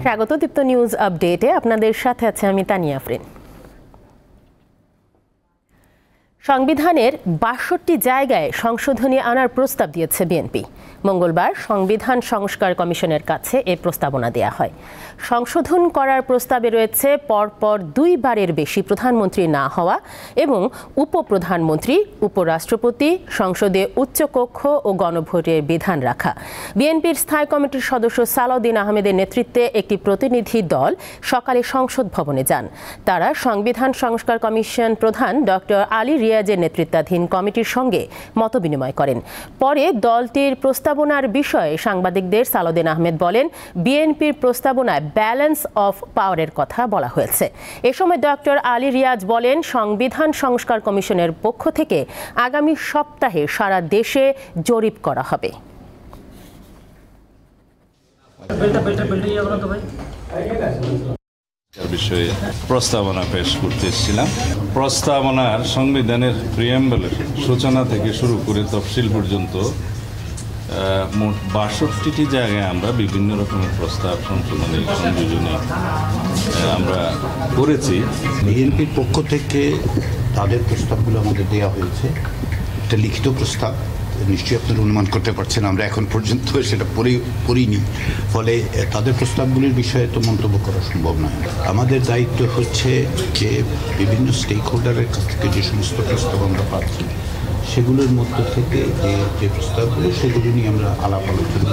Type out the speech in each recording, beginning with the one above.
স্বাগত দীপ্ত নিউজ আপডেটে, আপনাদের সাথে আছে আমি তানিয়া আফরিন। সংবিধানের ৬২ জায়গায় সংশোধনী আনার প্রস্তাব দিয়েছে বিএনপি। মঙ্গলবার সংবিধান সংস্কার কমিশনের কাছে এ প্রস্তাবনা দেয়া হয়। সংশোধন করার প্রস্তাবে রয়েছে পরপর ২ বারের বেশি প্রধানমন্ত্রী না হওয়া এবং উপপ্রধানমন্ত্রী, উপরাষ্ট্রপতি, সংসদে উচ্চকক্ষ ও গণভোটের বিধান রাখা। বিএনপির স্থায়ী কমিটির সদস্য সালাউদ্দিন আহমেদের নেতৃত্বে একটি প্রতিনিধি দল সকালে সংসদ ভবনে যান। তারা সংবিধান সংস্কার কমিশন প্রধান ডক্টর আলী রিয়াজের নেতৃত্বাধীন কমিটির সঙ্গে মতবিনিময় করেন। পরে দলটির প্রস্তাবনার বিষয়ে সাংবাদিকদের সালাউদ্দিন আহমেদ বলেন, বিএনপির প্রস্তাবনায় ব্যালেন্স অফ পাওয়ারের কথা বলা হয়েছে। এ সময় ডক্টর আলী রিয়াজ বলেন, সংবিধান সংস্কার কমিশনের পক্ষ থেকে আগামী সপ্তাহে সারা দেশে জরিপ করা হবে। বিষয়ে প্রস্তাবনা পেশ করতে এসেছিলাম। প্রস্তাবনার সংবিধানের প্রিয়াম্বলের সূচনা থেকে শুরু করে তফসিল পর্যন্ত মোট ৬২টি জায়গায় আমরা বিভিন্ন রকমের প্রস্তাব সংশোধনী সংযোজনী আমরা করেছি। বিএনপির পক্ষ থেকে তাদের প্রস্তাবগুলো আমাদের দেওয়া হয়েছে। একটা লিখিত প্রস্তাব, নিশ্চয়ই আপনারা অনুমান করতে পারছেন আমরা এখন পর্যন্ত সেটা পড়িনি, ফলে তাদের প্রস্তাবগুলির বিষয়ে তো মন্তব্য করা সম্ভব নয়। আমাদের দায়িত্ব হচ্ছে যে বিভিন্ন স্টেক হোল্ডারের কাছ থেকে যে সমস্ত প্রস্তাব আমরা পাচ্ছি সেগুলোর মধ্য থেকে যে প্রস্তাবগুলো সেগুলো নিয়ে আমরা আলাপ আলোচনা।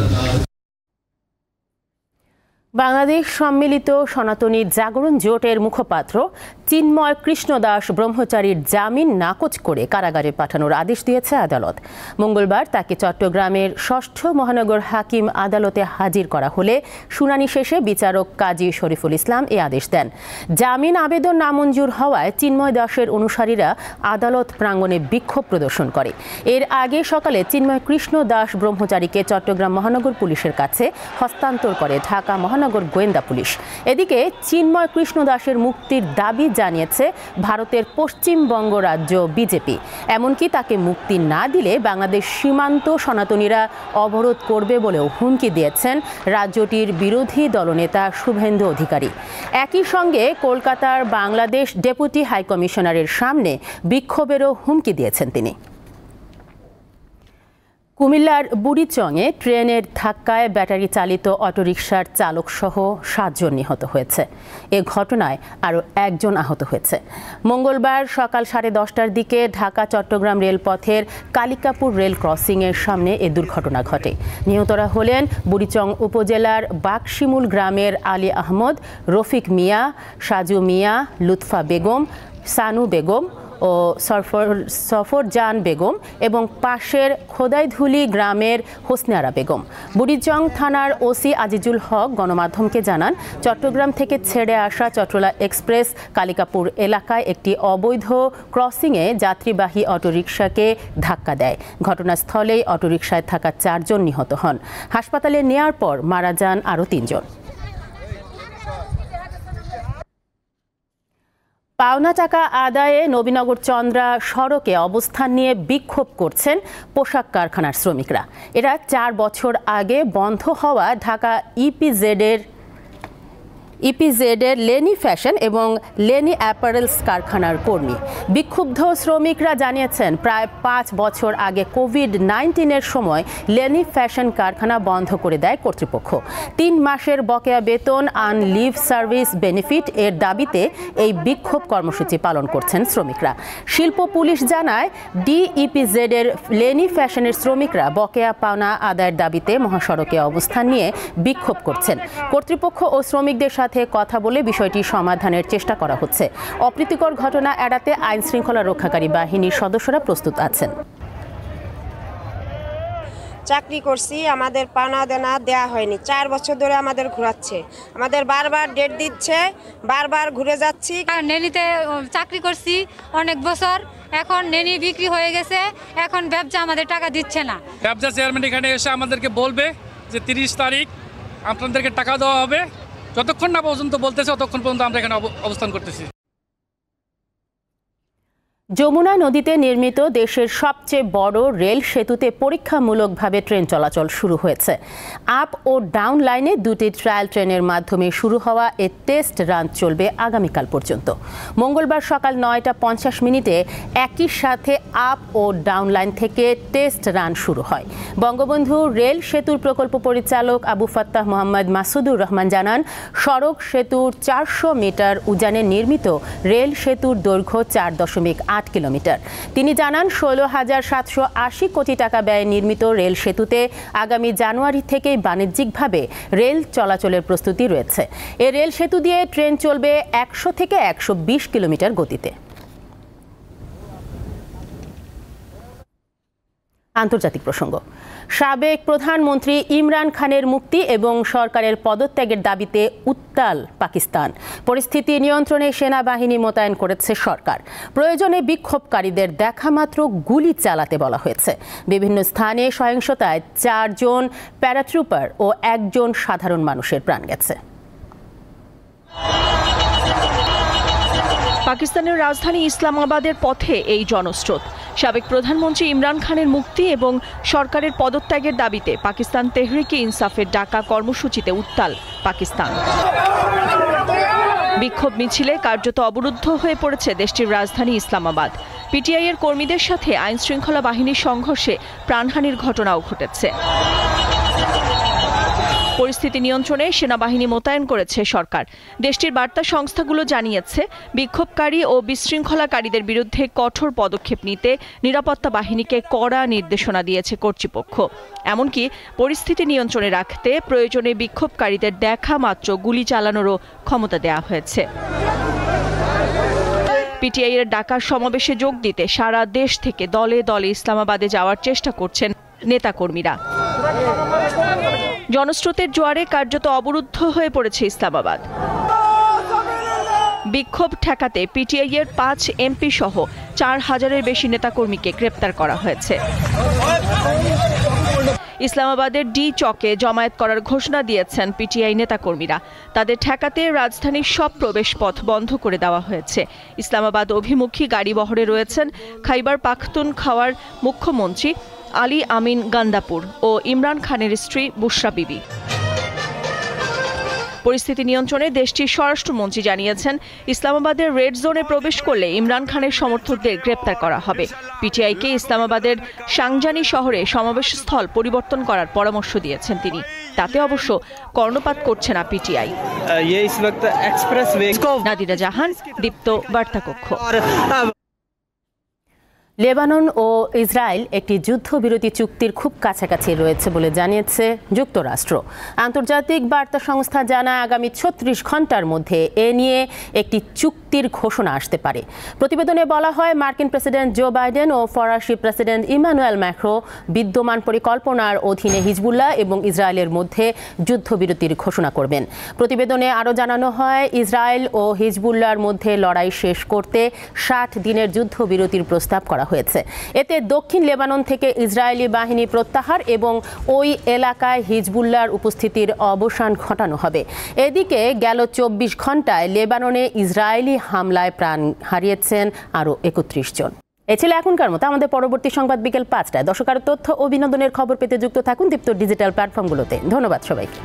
বাংলাদেশ সম্মিলিত সনাতনী জাগরণ জোটের মুখপাত্র চিন্ময় কৃষ্ণ দাস ব্রহ্মচারীর জামিন নাকচ করে কারাগারে পাঠানোর আদেশ দিয়েছে আদালত। মঙ্গলবার তাকে চট্টগ্রামের ৬ষ্ঠ মহানগর হাকিম আদালতে হাজির করা হলে শুনানি শেষে বিচারক কাজী শরীফুল ইসলাম এ আদেশ দেন। জামিন আবেদন নামঞ্জুর হওয়ায় চিন্ময় দাসের অনুসারীরা আদালত প্রাঙ্গণে বিক্ষোভ প্রদর্শন করে। এর আগে সকালে চিন্ময় কৃষ্ণ দাস ব্রহ্মচারীকে চট্টগ্রাম মহানগর পুলিশের কাছে হস্তান্তর করে ঢাকা মহানগর গোয়েন্দা পুলিশ। এদিকে চিন্ময় কৃষ্ণ দাসের মুক্তির দাবি জানিয়েছে ভারতের পশ্চিমবঙ্গ রাজ্য বিজেপি। এমনকি তাকে মুক্তি না দিলে বাংলাদেশ সীমান্ত সনাতনীরা অবরোধ করবে বলেও হুমকি দিয়েছেন রাজ্যটির বিরোধী দলনেতা শুভেন্দু অধিকারী। একই সঙ্গে কলকাতার বাংলাদেশ ডেপুটি হাইকমিশনারের সামনে বিক্ষোভেরও হুমকি দিয়েছেন তিনি। কুমিল্লার বুড়িচংয়ে ট্রেনের ধাক্কায় ব্যাটারি চালিত অটোরিকশার চালকসহ ৭ জন নিহত হয়েছে। এ ঘটনায় আরও ১ জন আহত হয়েছে। মঙ্গলবার সকাল 10:30টার দিকে ঢাকা চট্টগ্রাম রেলপথের কালিকাপুর রেল ক্রসিংয়ের সামনে এ দুর্ঘটনা ঘটে। নিহতরা হলেন বুড়িচং উপজেলার বাকশিমুল গ্রামের আলী আহমদ, রফিক মিয়া, সাজু মিয়া, লুৎফা বেগম, সানু বেগম ও সফরজান বেগম এবং পাশের খোদাইধুলি গ্রামের হোসনারা বেগম। বুড়িচং থানার ওসি আজিজুল হক গণমাধ্যমকে জানান, চট্টগ্রাম থেকে ছেড়ে আসা চট্টলা এক্সপ্রেস কালিকাপুর এলাকায় একটি অবৈধ ক্রসিংয়ে যাত্রীবাহী অটোরিকশাকে ধাক্কা দেয়। ঘটনাস্থলেই অটোরিকশায় থাকা ৪ জন নিহত হন। হাসপাতালে নেয়ার পর মারা যান আরও ৩ জন। পাওনা টাকা আদায়ে নবীনগর চন্দ্রা সড়কে অবস্থান নিয়ে বিক্ষোভ করছেন পোশাক কারখানার শ্রমিকরা। এরা ৪ বছর আগে বন্ধ হওয়া ঢাকা ইপিজেডের লেনি ফ্যাশন এবং লেনি অ্যাপারেলস কারখানার কর্মী। বিক্ষুব্ধ শ্রমিকরা জানিয়েছেন, প্রায় 5 বছর আগে কোভিড-19-এর সময় লেনি ফ্যাশন কারখানা বন্ধ করে দেয় কর্তৃপক্ষ। 3 মাসের বকেয়া বেতন, আন লিভ সার্ভিস বেনিফিট এর দাবিতে এই বিক্ষোভ কর্মসূচি পালন করছেন শ্রমিকরা। শিল্প পুলিশ জানায়, ডিইপিজেডের লেনি ফ্যাশনের শ্রমিকরা বকেয়া পাওনা আদায়ের দাবিতে মহাসড়কে অবস্থান নিয়ে বিক্ষোভ করছেন। কর্তৃপক্ষ ও শ্রমিকদের সাথে কথা বলে বিষয়টি সমাধানের চেষ্টা করা হচ্ছে। অপ্রীতিকর ঘটনা এড়াতে আইন শৃঙ্খলা রক্ষাকারী বাহিনীর সদস্যরা প্রস্তুত আছেন। চাকরি করছি, আমাদের পাওনা দেনা দেওয়া হয়নি। 4 বছর ধরে আমাদের ঘোরাচ্ছে, আমাদের বারবার ডেট দিচ্ছে, বারবার ঘুরে যাচ্ছি। নেনিতে চাকরি করছি অনেক বছর, এখন নেনি বিক্রি হয়ে গেছে, এখন ব্যবসা আমাদের টাকা দিচ্ছে না। ব্যবসা চেয়ারম্যান এখানে এসে আমাদেরকে বলবে যে 30 তারিখ আপনাদেরকে টাকা দেওয়া হবে। যতক্ষণ না পর্যন্ত বলতেছে ততক্ষণ পর্যন্ত আমরা এখানে অবস্থান করতেছি। যমুনা নদীতে নির্মিত দেশের সবচেয়ে বড় রেল সেতুতে পরীক্ষামূলকভাবে ট্রেন চলাচল শুরু হয়েছে। আপ ও ডাউন লাইনে দুটি ট্রায়াল ট্রেনের মাধ্যমে শুরু হওয়া এ টেস্ট রান চলবে আগামীকাল পর্যন্ত। মঙ্গলবার সকাল 9:50 একই সাথে আপ ও ডাউন লাইন থেকে টেস্ট রান শুরু হয়। বঙ্গবন্ধু রেল সেতুর প্রকল্প পরিচালক আবু ফাত্তাহ মোহাম্মদ মাসুদুর রহমান জানান, সড়ক সেতুর 400 মিটার উজানে নির্মিত রেল সেতুর দৈর্ঘ্য 4.8 কিলোমিটার। তিনি জানান, 16,780 কোটি টাকা ব্যয়ে নির্মিত রেল সেতুতে আগামী জানুয়ারি থেকেই বাণিজ্যিকভাবে রেল চলাচলের প্রস্তুতি রয়েছে। এই রেল সেতু দিয়ে ট্রেন চলবে 100 থেকে 120 কিলোমিটার গতিতে। আন্তর্জাতিক প্রসঙ্গ। সাবেক প্রধানমন্ত্রী ইমরান খানের মুক্তি এবং সরকারের পদত্যাগের দাবিতে উত্তাল পাকিস্তান। পরিস্থিতি নিয়ন্ত্রণে সেনাবাহিনী মোতায়েন করেছে সরকার। প্রয়োজনে বিক্ষোভকারীদের দেখামাত্র গুলি চালাতে বলা হয়েছে। বিভিন্ন স্থানে সহিংসতায় 4 জন প্যারাট্রুপার ও 1 জন সাধারণ মানুষের প্রাণ গেছে। পাকিস্তানের রাজধানী ইসলামাবাদের পথে এই জনস্রোত। সাবেক প্রধানমন্ত্রী ইমরান খানের মুক্তি এবং সরকারের পদত্যাগের দাবিতে পাকিস্তান তেহরিকে ইনসাফের ডাকা কর্মসূচিতে উত্তাল পাকিস্তান। বিক্ষোভ মিছিলে কার্যত অবরুদ্ধ হয়ে পড়েছে দেশটির রাজধানী ইসলামাবাদ। পিটিআইয়ের কর্মীদের সাথে আইনশৃঙ্খলা বাহিনীর সংঘর্ষে প্রাণহানির ঘটনাও ঘটেছে। পরিস্থিতি নিয়ন্ত্রণে সেনাবাহিনী মোতায়েন করেছে সরকার। দেশটির বার্তা সংস্থাগুলো জানিয়েছে, বিক্ষোভকারী ও বিশৃঙ্খলাকারীদের বিরুদ্ধে কঠোর পদক্ষেপ নিতে নিরাপত্তা বাহিনীকে কড়া নির্দেশনা দিয়েছে কর্তৃপক্ষ। এমনকি পরিস্থিতি নিয়ন্ত্রণে রাখতে প্রয়োজনে বিক্ষোভকারীদের দেখা মাত্র গুলি চালানোরও ক্ষমতা দেওয়া হয়েছে। পিটিআইয়ের ডাকার সমাবেশে যোগ দিতে সারা দেশ থেকে দলে দলে ইসলামাবাদে যাওয়ার চেষ্টা করছেন নেতাকর্মীরা। জনস্রোতের জোয়ারে কার্যত অবরুদ্ধ হয়ে পড়েছে ইসলামাবাদ। বিক্ষোভ ঠেকাতে পিটিআইয়ের 5 এমপি সহ 4000-এর বেশি নেতাকর্মীকে গ্রেপ্তার করা হয়েছে। ইসলামাবাদের ডি চকে জমায়েত করার ঘোষণা দিয়েছেন পিটিআই নেতাকর্মীরা। তাদের ঠেকাতে রাজধানীর সব প্রবেশপথ বন্ধ করে দেওয়া হয়েছে। ইসলামাবাদ অভিমুখী গাড়ি বহরে রয়েছেন খাইবার পাখতুনখাওয়ার মুখ্যমন্ত্রী আলী আমিন গান্দাপুর ও ইমরান খানের স্ত্রী বুশরা বিবি। পরিস্থিতি নিয়ন্ত্রণে দেশটির স্বরাষ্ট্রমন্ত্রী জানিয়েছেন, ইসলামাবাদের রেড জোনে প্রবেশ করলে ইমরান খানের সমর্থকদের গ্রেপ্তার করা হবে। পিটিআইকে ইসলামাবাদের সাংজানি শহরে সমাবেশ স্থল পরিবর্তন করার পরামর্শ দিয়েছেন তিনি। তাতে অবশ্য কর্ণপাত করছে না পিটিআই। নাদিরা জাহান, দীপ্ত বার্তাকক্ষ। লেবানন ও ইসরায়েল একটি যুদ্ধবিরতি চুক্তির খুব কাছাকাছি রয়েছে বলে জানিয়েছে যুক্তরাষ্ট্র। আন্তর্জাতিক বার্তা সংস্থা জানায়, আগামী 36 ঘন্টার মধ্যে এ নিয়ে একটি চুক্তির ঘোষণা আসতে পারে। প্রতিবেদনে বলা হয়, মার্কিন প্রেসিডেন্ট জো বাইডেন ও ফরাসি প্রেসিডেন্ট ইমানুয়েল ম্যাক্রো বিদ্যমান পরিকল্পনার অধীনে হিজবুল্লাহ এবং ইসরায়েলের মধ্যে যুদ্ধবিরতির ঘোষণা করবেন। প্রতিবেদনে আরও জানানো হয়, ইসরায়েল ও হিজবুল্লাহর মধ্যে লড়াই শেষ করতে 60 দিনের যুদ্ধবিরতির প্রস্তাব করা হয়েছে। এতে দক্ষিণ লেবানন থেকে ইসরায়েলি বাহিনী প্রত্যাহার এবং ওই এলাকায় হিজবুল্লাহর উপস্থিতির অবসান ঘটানো হবে। এদিকে গেল 24 ঘন্টায় লেবাননে ইসরায়েলি হামলায় প্রাণ হারিয়েছেন আরও 31 জন। এ ছিল এখনকার মতো। আমাদের পরবর্তী সংবাদ বিকেল 5টায়। দর্শক, আরও তথ্য ও বিনোদনের খবর পেতে যুক্ত থাকুন দীপ্ত ডিজিটাল প্ল্যাটফর্মগুলোতে। ধন্যবাদ সবাইকে।